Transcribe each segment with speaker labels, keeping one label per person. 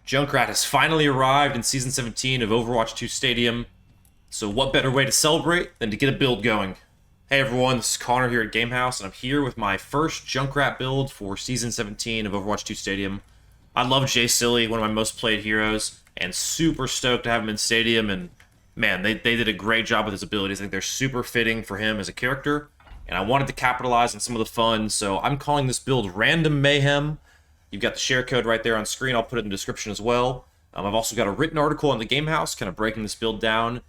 Speaker 1: Junkrat has finally arrived in Season 17 of Overwatch 2 Stadium, so what better way to celebrate than to get a build going? Hey everyone, this is Connor here at Gamehouse, and I'm here with my first Junkrat build for Season 17 of Overwatch 2 Stadium. I love Jay Silly, one of my most played heroes, and super stoked to have him in Stadium, and man, they did a great job with his abilities. I think they're super fitting for him as a character, and I wanted to capitalize on some of the fun, so I'm calling this build Random Mayhem. You've got the share code right there on screen. I'll put it in the description as well. I've also got a written article on the Gamehouse, kind of breaking this build down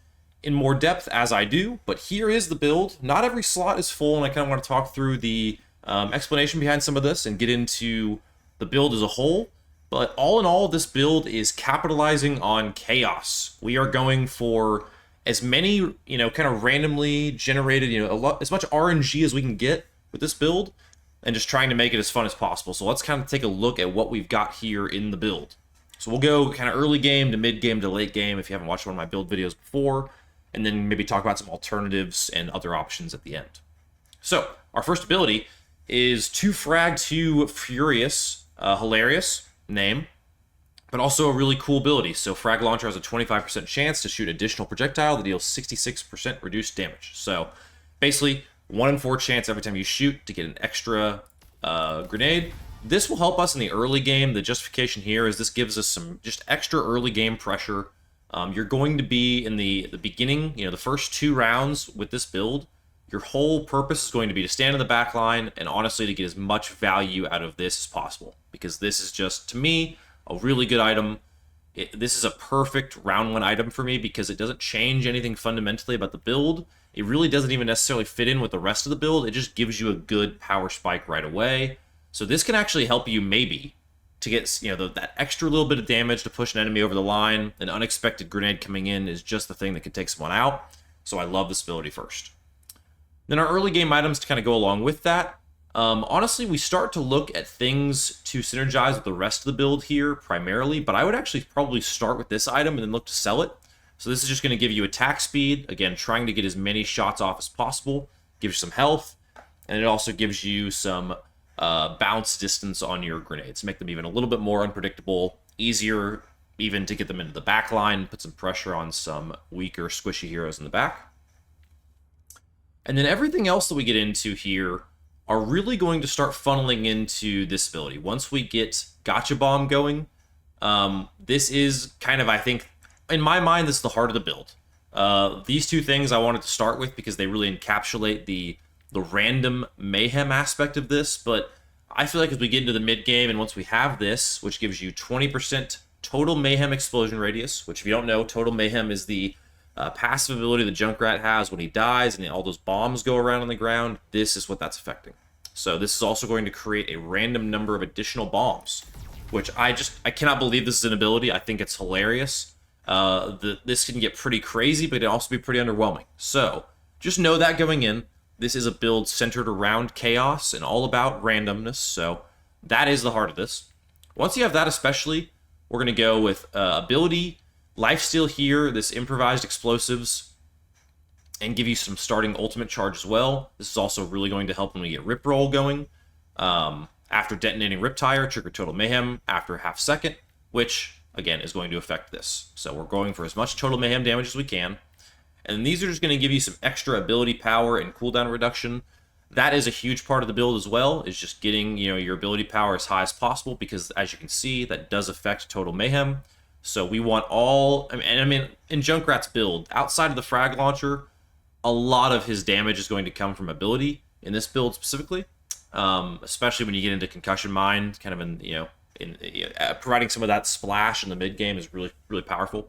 Speaker 1: in more depth as I do. But here is the build. Not every slot is full, and I kind of want to talk through the explanation behind some of this and get into the build as a whole. But all in all, this build is capitalizing on chaos. We are going for as many, kind of randomly generated, as much RNG as we can get with this build, and just trying to make it as fun as possible. So let's kind of take a look at what we've got here in the build. So we'll go kind of early game to mid game to late game if you haven't watched one of my build videos before, and then maybe talk about some alternatives and other options at the end. So our first ability is 2 Frag 2 Furious, hilarious name, but also a really cool ability. So Frag Launcher has a 25% chance to shoot additional projectile that deals 66% reduced damage. So basically, 1 in 4 chance every time you shoot to get an extra grenade. This will help us in the early game. The justification here is this gives us some just extra early game pressure. You're going to be in the beginning, the first 2 rounds with this build. Your whole purpose is going to be to stand in the back line and honestly to get as much value out of this as possible. Because this is just, to me, a really good item. This is a perfect round 1 item for me because it doesn't change anything fundamentally about the build. It really doesn't even necessarily fit in with the rest of the build. It just gives you a good power spike right away. So this can actually help you maybe to get that extra little bit of damage to push an enemy over the line. An unexpected grenade coming in is just the thing that could take someone out. So I love this ability first. Then our early game items to kind of go along with that. Honestly, we start to look at things to synergize with the rest of the build here primarily, but I would actually probably start with this item and then look to sell it. So this is just going to give you attack speed, again, trying to get as many shots off as possible, gives you some health, and it also gives you some bounce distance on your grenades, make them even a little bit more unpredictable, easier even to get them into the back line, put some pressure on some weaker, squishy heroes in the back. And then everything else that we get into here are really going to start funneling into this ability. Once we get Gotcha Bomb going, this is kind of, I think, in my mind, this is the heart of the build. These 2 things I wanted to start with because they really encapsulate the random mayhem aspect of this, but I feel like as we get into the mid game and once we have this, which gives you 20% total mayhem explosion radius, which if you don't know, total mayhem is the passive ability the Junkrat has when he dies and all those bombs go around on the ground. This is what that's affecting. So this is also going to create a random number of additional bombs, which I cannot believe this is an ability. I think it's hilarious. This can get pretty crazy, but it can also be pretty underwhelming. So just know that going in, this is a build centered around chaos and all about randomness. So that is the heart of this. Once you have that especially, we're going to go with ability, lifesteal here, this improvised explosives, and give you some starting ultimate charge as well. This is also really going to help when we get Rip Roll going. After detonating Riptire, trigger Total Mayhem after a half second, which again is going to affect this. So we're going for as much Total Mayhem damage as we can. And these are just going to give you some extra ability power and cooldown reduction. That is a huge part of the build as well, is just getting your ability power as high as possible, because as you can see, that does affect Total Mayhem. So we want all, I mean, in Junkrat's build, outside of the Frag Launcher, a lot of his damage is going to come from ability in this build specifically, especially when you get into Concussion Mine, kind of in providing some of that splash in the mid game is really, really powerful.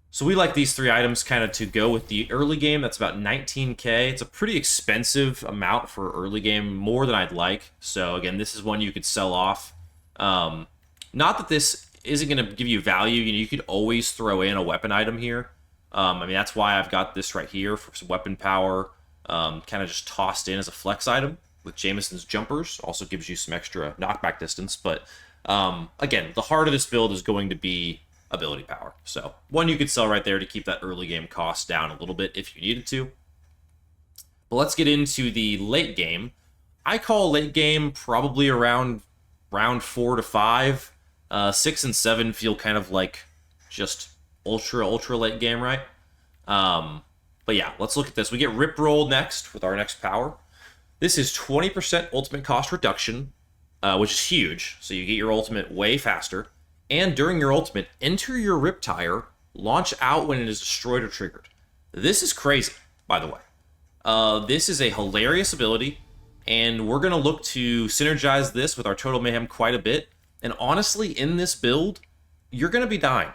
Speaker 1: So we like these 3 items kind of to go with the early game. That's about 19k. It's a pretty expensive amount for early game, more than I'd like. So again, this is one you could sell off. Not that this isn't going to give you value. You could always throw in a weapon item here. I mean, that's why I've got this right here for some weapon power, kind of just tossed in as a flex item with Jameson's jumpers. Also gives you some extra knockback distance. But again, the heart of this build is going to be ability power. So one you could sell right there to keep that early game cost down a little bit if you needed to. But let's get into the late game. I call late game probably around round 4 to 5. 6 and 7 feel kind of like just ultra late game, right? But yeah, let's look at this. We get Rip Roll next with our next power. This is 20% ultimate cost reduction, which is huge. So you get your ultimate way faster. And during your ultimate, enter your Rip Tire, launch out when it is destroyed or triggered. This is crazy, by the way. This is a hilarious ability, and we're going to look to synergize this with our Total Mayhem quite a bit. And honestly, in this build, you're going to be dying.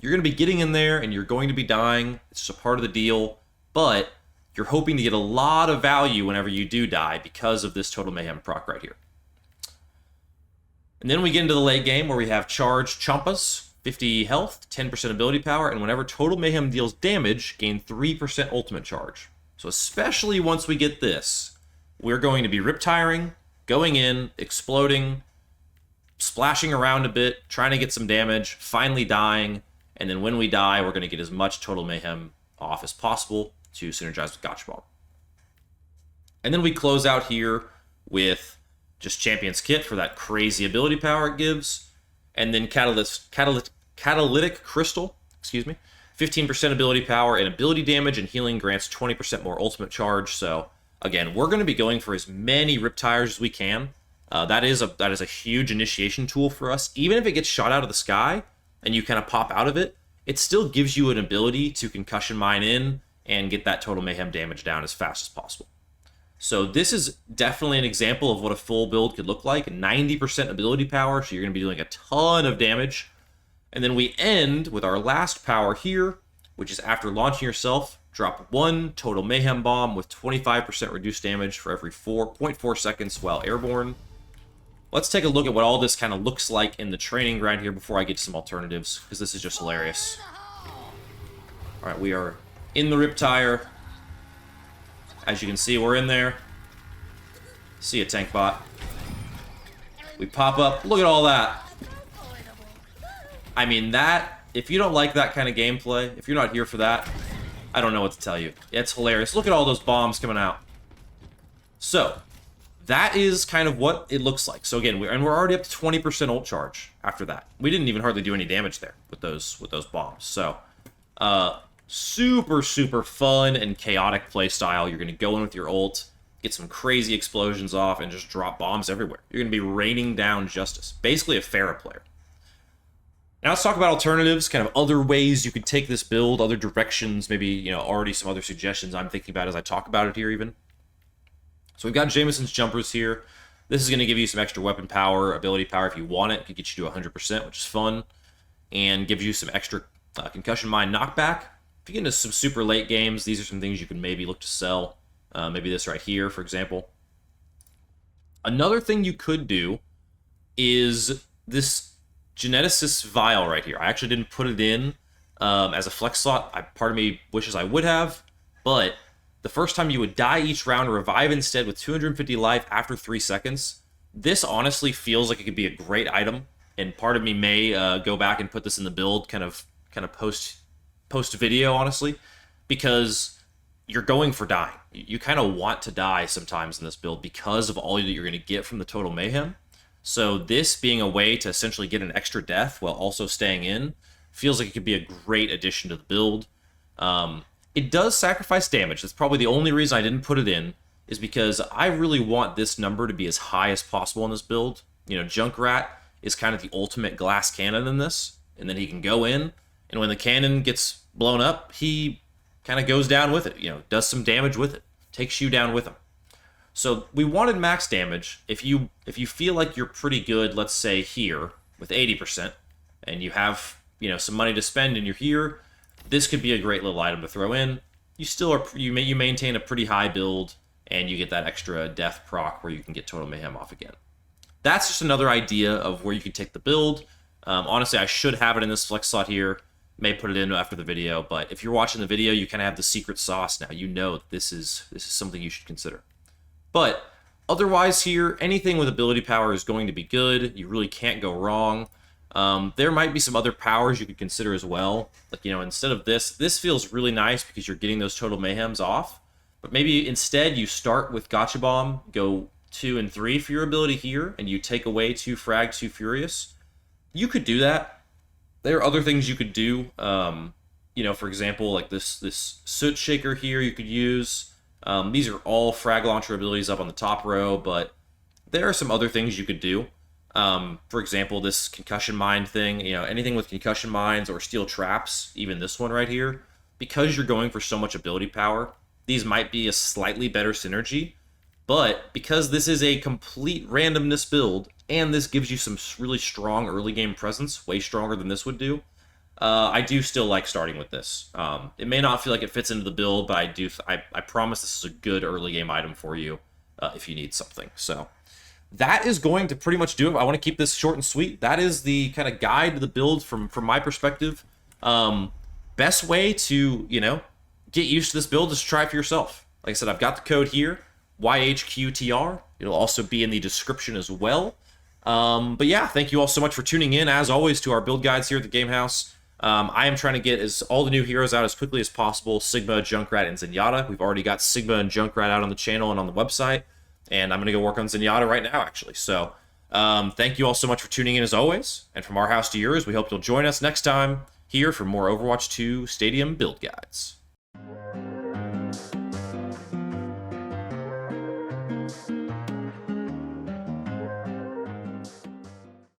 Speaker 1: You're going to be getting in there, and you're going to be dying. It's just a part of the deal. But you're hoping to get a lot of value whenever you do die because of this Total Mayhem proc right here. And then we get into the late game where we have Charge Champas, 50 health, 10% ability power, and whenever Total Mayhem deals damage, gain 3% ultimate charge. So especially once we get this, we're going to be rip-tiring, going in, exploding, splashing around a bit, trying to get some damage, finally dying, and then when we die, we're going to get as much Total Mayhem off as possible to synergize with Gotcha Bomb. And then we close out here with just Champion's Kit for that crazy ability power it gives, and then Catalytic Crystal, 15% ability power and ability damage and healing grants 20% more ultimate charge. So again, we're going to be going for as many Rip Tires as we can. That is a huge initiation tool for us. Even if it gets shot out of the sky and you kind of pop out of it, it still gives you an ability to concussion mine in and get that Total Mayhem damage down as fast as possible. So this is definitely an example of what a full build could look like. 90% ability power, so you're going to be doing a ton of damage. And then we end with our last power here, which is after launching yourself, drop 1 Total Mayhem Bomb with 25% reduced damage for every 4.4 seconds while airborne. Let's take a look at what all this kind of looks like in the training ground here before I get to some alternatives, because this is just hilarious. All right, we are in the Rip Tire. As you can see, we're in there. See a tank bot. We pop up. Look at all that. I mean, that, if you don't like that kind of gameplay, if you're not here for that, I don't know what to tell you. It's hilarious. Look at all those bombs coming out. So, that is kind of what it looks like. So again, we're already up to 20% ult charge after that. We didn't even hardly do any damage there with those bombs. So, super fun and chaotic play style. You're going to go in with your ult, get some crazy explosions off, and just drop bombs everywhere. You're going to be raining down justice. Basically a Pharah player. Now let's talk about alternatives, kind of other ways you could take this build, other directions, maybe, already some other suggestions I'm thinking about as I talk about it here even. So we've got Jameson's jumpers here. This is going to give you some extra weapon power, ability power if you want it. It could get you to 100%, which is fun, and gives you some extra concussion mine knockback. If you get into some super late games, these are some things you can maybe look to sell. Maybe this right here, for example. Another thing you could do is this Geneticist Vial right here. I actually didn't put it in as a flex slot. Part of me wishes I would have, but the first time you would die each round, revive instead with 250 life after 3 seconds. This honestly feels like it could be a great item, and part of me may go back and put this in the build kind of post video, honestly, because you're going for dying. You kind of want to die sometimes in this build because of all that you're going to get from the Total Mayhem. So this being a way to essentially get an extra death while also staying in feels like it could be a great addition to the build. It does sacrifice damage. That's probably the only reason I didn't put it in, is because I really want this number to be as high as possible in this build. Junkrat is kind of the ultimate glass cannon in this, and then he can go in, and when the cannon gets blown up, he kind of goes down with it, does some damage with it, takes you down with him. So we wanted max damage. If you feel like you're pretty good, let's say here with 80%, and you have some money to spend and you're here, this could be a great little item to throw in. You still are you maintain a pretty high build, and you get that extra death proc where you can get Total Mayhem off again. That's just another idea of where you can take the build. Honestly, I should have it in this flex slot here. May put it in after the video, but if you're watching the video, you kind of have the secret sauce now. You know this is something you should consider. But otherwise here, anything with ability power is going to be good. You really can't go wrong. There might be some other powers you could consider as well. Like, instead of this feels really nice because you're getting those Total Mayhems off. But maybe instead you start with Gotcha Bomb, go 2 and 3 for your ability here, and you take away 2 Frag, 2 Furious. You could do that. There are other things you could do. You know, for example, like this Soot Shaker here you could use. These are all frag launcher abilities up on the top row, but there are some other things you could do. For example, this concussion mine thing, you know, anything with concussion mines or steel traps, even this one right here, because you're going for so much ability power, these might be a slightly better synergy. But because this is a complete randomness build, and this gives you some really strong early game presence, way stronger than this would do, I do still like starting with this. It may not feel like it fits into the build, but I promise this is a good early game item for you if you need something. So that is going to pretty much do it. I want to keep this short and sweet. That is the kind of guide to the build from my perspective. Best way to, you know, get used to this build is try it for yourself. Like I said, I've got the code here, YHQTR. It'll also be in the description as well. But yeah, thank you all so much for tuning in, as always, to our build guides here at the Game House. I am trying to get all the new heroes out as quickly as possible, Sigma, Junkrat, and Zenyatta. We've already got Sigma and Junkrat out on the channel and on the website, and I'm going to go work on Zenyatta right now, actually. So thank you all so much for tuning in, as always. And from our house to yours, we hope you'll join us next time here for more Overwatch 2 Stadium build guides.